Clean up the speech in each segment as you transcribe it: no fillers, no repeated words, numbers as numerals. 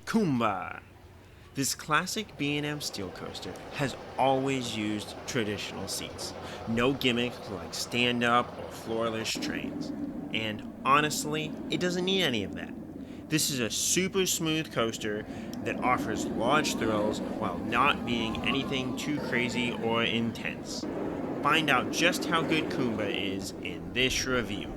Kumba. This classic B&M steel coaster has always used traditional seats. No gimmicks like stand-up or floorless trains. And honestly, it doesn't need any of that. This is a super smooth coaster that offers large thrills while not being anything too crazy or intense. Find out just how good Kumba is in this review.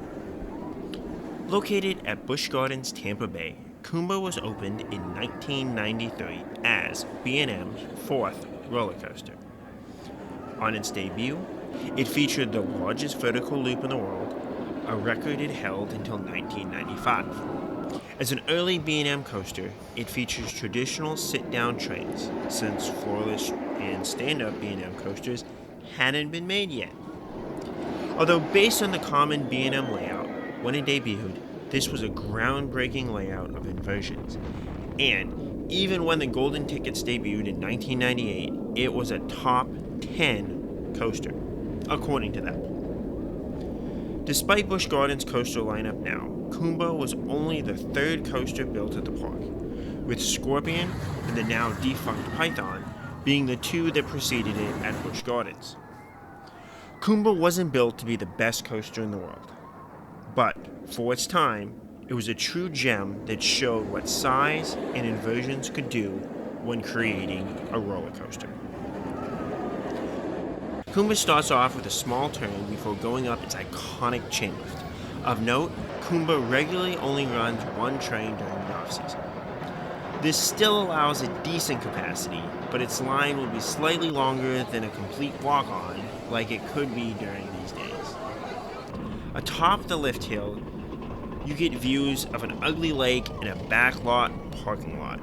Located at Busch Gardens Tampa Bay, Kumba was opened in 1993 as B&M's fourth roller coaster. On its debut, it featured the largest vertical loop in the world, a record it held until 1995. As an early B&M coaster, it features traditional sit-down trains, since floorless and stand-up B&M coasters hadn't been made yet. Although based on the common B&M layout, when it debuted, this was a groundbreaking layout of inversions. And even when the Golden Tickets debuted in 1998, it was a top 10 coaster, according to them. Despite Busch Gardens' coaster lineup now, Kumba was only the third coaster built at the park, with Scorpion and the now defunct Python being the two that preceded it at Busch Gardens. Kumba wasn't built to be the best coaster in the world, but for its time, it was a true gem that showed what size and inversions could do when creating a roller coaster. Kumba starts off with a small turn before going up its iconic chain lift. Of note, Kumba regularly only runs one train during the off-season. This still allows a decent capacity, but its line will be slightly longer than a complete walk-on like it could be during these days. Atop the lift hill, you get views of an ugly lake and a backlot parking lot,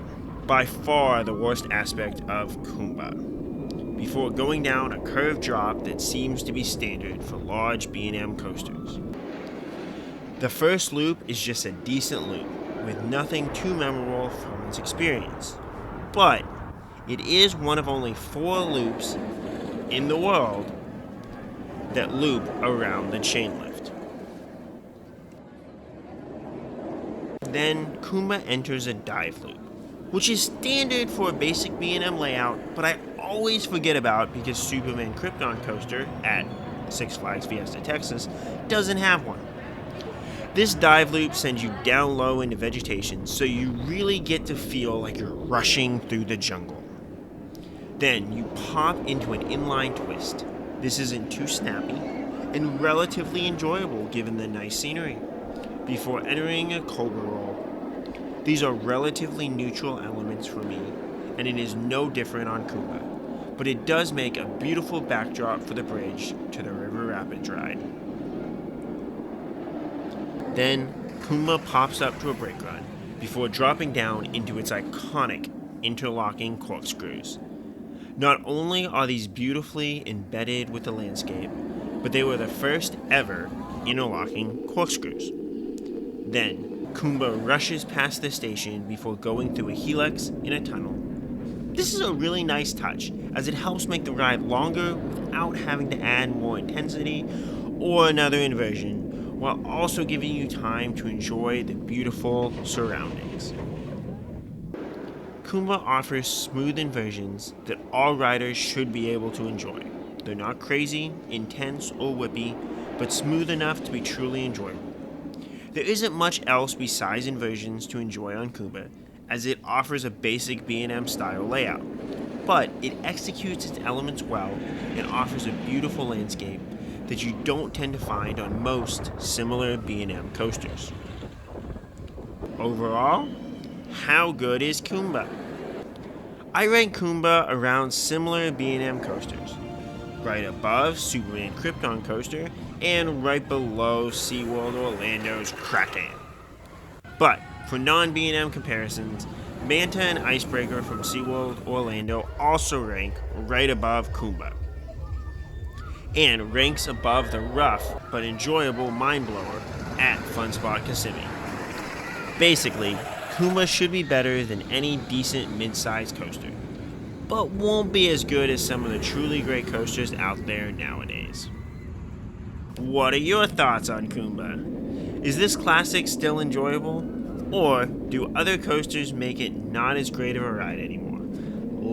by far the worst aspect of Kumba, before going down a curved drop that seems to be standard for large B&M coasters. The first loop is just a decent loop, with nothing too memorable from its experience, but it is one of only 4 loops in the world that loop around the chain lift. Then Kumba enters a dive loop, which is standard for a basic B&M layout, but I always forget about because Superman Krypton Coaster at Six Flags Fiesta Texas doesn't have one. This dive loop sends you down low into vegetation, so you really get to feel like you're rushing through the jungle. Then you pop into an inline twist. This isn't too snappy and relatively enjoyable given the nice scenery, before entering a cobra roll. These are relatively neutral elements for me, and it is no different on Kumba, but it does make a beautiful backdrop for the bridge to the River Rapids ride. Then Kumba pops up to a brake run before dropping down into its iconic interlocking corkscrews. Not only are these beautifully embedded with the landscape, but they were the first ever interlocking corkscrews. Then Kumba rushes past the station before going through a helix in a tunnel. This is a really nice touch, as it helps make the ride longer without having to add more intensity or another inversion, while also giving you time to enjoy the beautiful surroundings. Kumba offers smooth inversions that all riders should be able to enjoy. They're not crazy, intense, or whippy, but smooth enough to be truly enjoyable. There isn't much else besides inversions to enjoy on Kumba, as it offers a basic B&M style layout, but it executes its elements well and offers a beautiful landscape that you don't tend to find on most similar B&M coasters. Overall, how good is Kumba? I rank Kumba around similar B&M coasters, right above Superman Krypton Coaster and right below SeaWorld Orlando's Kraken. But for non-B&M comparisons, Manta and Icebreaker from SeaWorld Orlando also rank right above Kumba, and ranks above the rough but enjoyable Mind Blower at Fun Spot Kissimmee. Basically, Kumba should be better than any decent mid-sized coaster, but won't be as good as some of the truly great coasters out there nowadays. What are your thoughts on Kumba? Is this classic still enjoyable? Or do other coasters make it not as great of a ride anymore?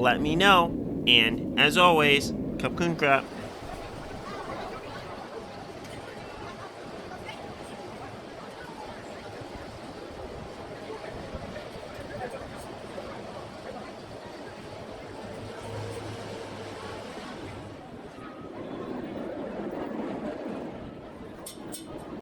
Let me know, and as always, ขอบคุณครับ